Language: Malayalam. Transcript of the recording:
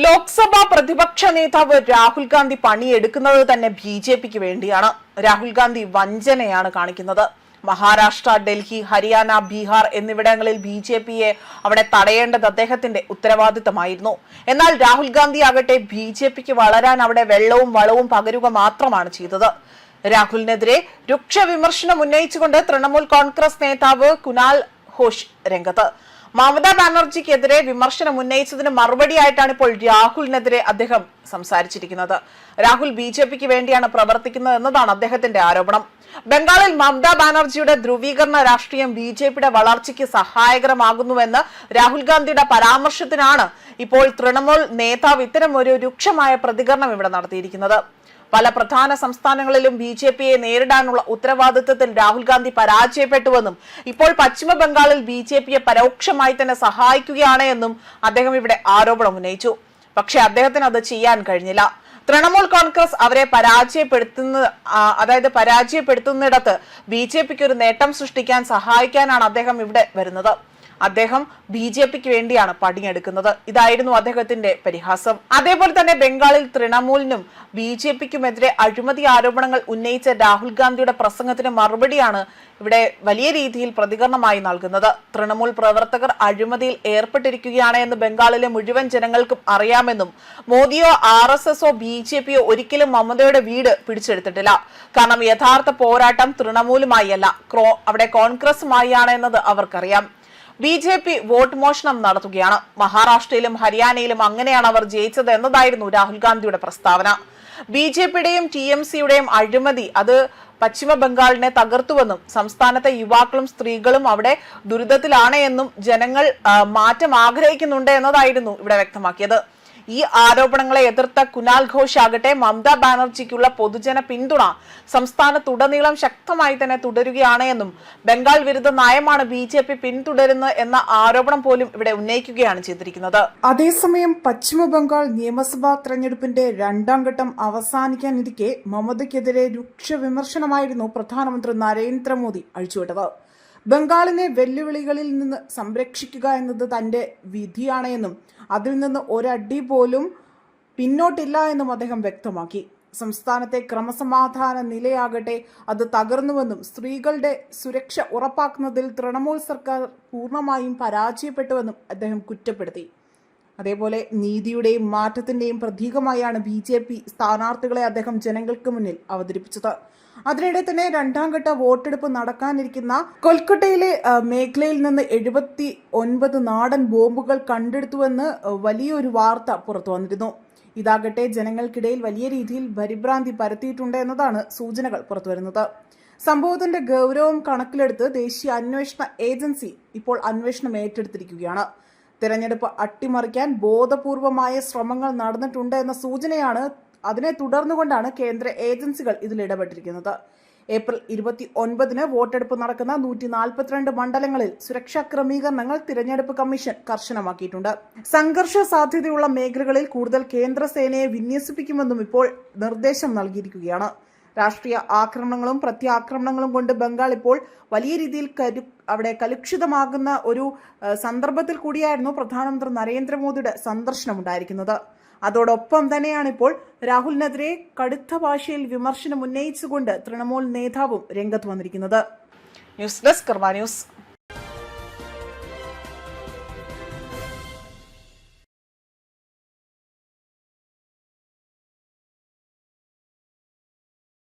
ലോക്സഭാ പ്രതിപക്ഷ നേതാവ് രാഹുൽ ഗാന്ധി പണിയെടുക്കുന്നത് തന്നെ ബി.ജെ.പിക്ക് വേണ്ടിയാണ്. രാഹുൽ ഗാന്ധി വഞ്ചനയാണ് കാണിക്കുന്നത്. മഹാരാഷ്ട്ര, ഡൽഹി, ഹരിയാന, ബീഹാർ എന്നിവിടങ്ങളിൽ ബി.ജെ.പിയെ അവിടെ തടയേണ്ടത് അദ്ദേഹത്തിന്റെ ഉത്തരവാദിത്തമായിരുന്നു. എന്നാൽ രാഹുൽ ഗാന്ധി ആകട്ടെ ബി.ജെ.പിക്ക് വളരാൻ അവിടെ വെള്ളവും വളവും പകരുക മാത്രമാണ് ചെയ്തത്. രാഹുലിനെതിരെ രൂക്ഷ വിമർശനം ഉന്നയിച്ചുകൊണ്ട് തൃണമൂൽ കോൺഗ്രസ് നേതാവ് കുനാൽ ഘോഷ് രംഗത്ത്. മമതാ ബാനർജിക്കെതിരെ വിമർശനം ഉന്നയിച്ചതിന് മറുപടിയായിട്ടാണ് ഇപ്പോൾ രാഹുലിനെതിരെ അദ്ദേഹം സംസാരിച്ചിരിക്കുന്നത്. രാഹുൽ ബി.ജെ.പിക്ക് വേണ്ടിയാണ് പ്രവർത്തിക്കുന്നത് എന്നതാണ് അദ്ദേഹത്തിന്റെ ആരോപണം. ബംഗാളിൽ മമതാ ബാനർജിയുടെ ധ്രുവീകരണ രാഷ്ട്രീയം ബി.ജെ.പിയുടെ വളർച്ചയ്ക്ക് സഹായകരമാകുന്നുവെന്ന് രാഹുൽ ഗാന്ധിയുടെ പരാമർശത്തിനാണ് ഇപ്പോൾ തൃണമൂൽ നേതാവ് ഇത്തരം ഒരു രൂക്ഷമായ പ്രതികരണം ഇവിടെ നടത്തിയിരിക്കുന്നത്. പല പ്രധാന സംസ്ഥാനങ്ങളിലും ബി.ജെ.പിയെ നേരിടാനുള്ള ഉത്തരവാദിത്തത്തിൽ രാഹുൽ ഗാന്ധി പരാജയപ്പെട്ടുവെന്നും ഇപ്പോൾ പശ്ചിമ ബംഗാളിൽ ബി.ജെ.പിയെ പരോക്ഷമായി തന്നെ സഹായിക്കുകയാണ് എന്നും അദ്ദേഹം ഇവിടെ ആരോപണം ഉന്നയിച്ചു. പക്ഷെ അദ്ദേഹത്തിന് അത് ചെയ്യാൻ കഴിഞ്ഞില്ല. തൃണമൂൽ കോൺഗ്രസ് അവരെ പരാജയപ്പെടുത്തുന്നിടത്ത് ബി.ജെ.പിക്ക് ഒരു നേട്ടം സൃഷ്ടിക്കാൻ സഹായിക്കാനാണ് അദ്ദേഹം ഇവിടെ വരുന്നത്. അദ്ദേഹം ബി.ജെ.പിക്ക് വേണ്ടിയാണ് പണിയെടുക്കുന്നത്. ഇതായിരുന്നു അദ്ദേഹത്തിന്റെ പരിഹാസം. അതേപോലെ തന്നെ ബംഗാളിൽ തൃണമൂലിനും ബി.ജെ.പിക്കുമെതിരെ അഴിമതി ആരോപണങ്ങൾ ഉന്നയിച്ച രാഹുൽ ഗാന്ധിയുടെ പ്രസംഗത്തിന് മറുപടിയാണ് ഇവിടെ വലിയ രീതിയിൽ പ്രതികരണമായി നൽകുന്നത്. തൃണമൂൽ പ്രവർത്തകർ അഴിമതിയിൽ ഏർപ്പെട്ടിരിക്കുകയാണ് എന്ന് ബംഗാളിലെ മുഴുവൻ ജനങ്ങൾക്കും അറിയാമെന്നും മോദിയോ RSSോ ബി.ജെ.പിയോ ഒരിക്കലും മമതയുടെ വീട് പിടിച്ചെടുത്തിട്ടില്ല. കാരണം യഥാർത്ഥ പോരാട്ടം തൃണമൂലുമായല്ല, അവിടെ കോൺഗ്രസുമായാണ് എന്നത് അവർക്കറിയാം. ബി.ജെ.പി വോട്ട് മോഷണം നടത്തുകയാണ്. മഹാരാഷ്ട്രയിലും ഹരിയാനയിലും അങ്ങനെയാണ് അവർ ജയിച്ചത് എന്നതായിരുന്നു രാഹുൽ ഗാന്ധിയുടെ പ്രസ്താവന. ബി.ജെ.പിയുടെയും TMCയുടെയും അഴിമതി അത് പശ്ചിമ ബംഗാളിനെ തകർത്തുവെന്നും സംസ്ഥാനത്തെ യുവാക്കളും സ്ത്രീകളും അവിടെ ദുരിതത്തിലാണ് എന്നും ജനങ്ങൾ മാറ്റം ആഗ്രഹിക്കുന്നുണ്ട് എന്നതായിരുന്നു ഇവിടെ വ്യക്തമാക്കിയത്. ഈ ആരോപണങ്ങളെ എതിർത്ത കുനാൽ ഘോഷ് ആകട്ടെ മമതാ ബാനർജിക്കുള്ള പൊതുജന പിന്തുണ സംസ്ഥാനത്തുടനീളം ശക്തമായി തന്നെ തുടരുകയാണ് എന്നും ബംഗാൾ വിരുദ്ധ നയമാണ് ബി.ജെ.പി പിന്തുടരുന്നത് എന്ന ആരോപണം പോലും ഇവിടെ ഉന്നയിക്കുകയാണ് ചെയ്തിരിക്കുന്നത്. അതേസമയം പശ്ചിമ ബംഗാൾ നിയമസഭാ തെരഞ്ഞെടുപ്പിന്റെ രണ്ടാം ഘട്ടം അവസാനിക്കാനിരിക്കെ മമതയ്ക്കെതിരെ രൂക്ഷ വിമർശനമായിരുന്നു പ്രധാനമന്ത്രി നരേന്ദ്രമോദി അഴിച്ചുവിട്ടത്. ബംഗാളിനെ വെല്ലുവിളികളിൽ നിന്ന് സംരക്ഷിക്കുക എന്നത് തന്റെ വിധിയാണ് എന്നും അതിൽ നിന്ന് ഒരടി പോലും പിന്നോട്ടില്ല എന്നും അദ്ദേഹം വ്യക്തമാക്കി. സംസ്ഥാനത്തെ ക്രമസമാധാന നിലയാകട്ടെ അത് തകർന്നുവെന്നും സ്ത്രീകളുടെ സുരക്ഷ ഉറപ്പാക്കുന്നതിൽ തൃണമൂൽ സർക്കാർ പൂർണ്ണമായും പരാജയപ്പെട്ടുവെന്നും അദ്ദേഹം കുറ്റപ്പെടുത്തി. അതേപോലെ നീതിയുടെയും മാറ്റത്തിന്റെയും പ്രതീകമായാണ് ബി.ജെ.പി സ്ഥാനാർത്ഥികളെ അദ്ദേഹം ജനങ്ങൾക്ക് മുന്നിൽ അവതരിപ്പിച്ചത്. അതിനിടെ തന്നെ രണ്ടാം ഘട്ട വോട്ടെടുപ്പ് നടക്കാനിരിക്കുന്ന കൊൽക്കത്തയിലെ മേഖലയിൽ നിന്ന് 79 നാടൻ ബോംബുകൾ കണ്ടെടുത്തുവെന്ന് വലിയൊരു വാർത്ത പുറത്തു വന്നിരുന്നു. ഇതാകട്ടെ ജനങ്ങൾക്കിടയിൽ വലിയ രീതിയിൽ പരിഭ്രാന്തി പരത്തിയിട്ടുണ്ട് എന്നതാണ് സൂചനകൾ പുറത്തുവരുന്നത്. സംഭവത്തിന്റെ ഗൗരവം കണക്കിലെടുത്ത് ദേശീയ അന്വേഷണ ഏജൻസി ഇപ്പോൾ അന്വേഷണം ഏറ്റെടുത്തിരിക്കുകയാണ്. തെരഞ്ഞെടുപ്പ് അട്ടിമറിക്കാൻ ബോധപൂർവമായ ശ്രമങ്ങൾ നടന്നിട്ടുണ്ട് എന്ന സൂചനയാണ്. അതിനെ തുടർന്നുകൊണ്ടാണ് കേന്ദ്ര ഏജൻസികൾ ഇതിൽ ഇടപെട്ടിരിക്കുന്നത്. ഏപ്രിൽ 29 വോട്ടെടുപ്പ് നടക്കുന്ന 142 മണ്ഡലങ്ങളിൽ സുരക്ഷാ ക്രമീകരണങ്ങൾ തിരഞ്ഞെടുപ്പ് കമ്മീഷൻ കർശനമാക്കിയിട്ടുണ്ട്. സംഘർഷ സാധ്യതയുള്ള മേഖലകളിൽ കൂടുതൽ കേന്ദ്ര സേനയെ വിന്യസിപ്പിക്കുമെന്നും ഇപ്പോൾ നിർദ്ദേശം നൽകിയിരിക്കുകയാണ്. രാഷ്ട്രീയ ആക്രമണങ്ങളും പ്രത്യാക്രമണങ്ങളും കൊണ്ട് ബംഗാൾ ഇപ്പോൾ വലിയ രീതിയിൽ അവിടെ കലുഷിതമാകുന്ന ഒരു സന്ദർഭത്തിൽ കൂടിയായിരുന്നു പ്രധാനമന്ത്രി നരേന്ദ്രമോദിയുടെ സന്ദർശനം ഉണ്ടായിരിക്കുന്നത്. അതോടൊപ്പം തന്നെയാണ് ഇപ്പോൾ രാഹുലിനെതിരെ കടുത്ത ഭാഷയിൽ വിമർശനം ഉന്നയിച്ചുകൊണ്ട് തൃണമൂൽ നേതാവും രംഗത്ത് വന്നിരിക്കുന്നത്. ന്യൂസ് ഡെസ്ക് കർമ്മ ന്യൂസ്.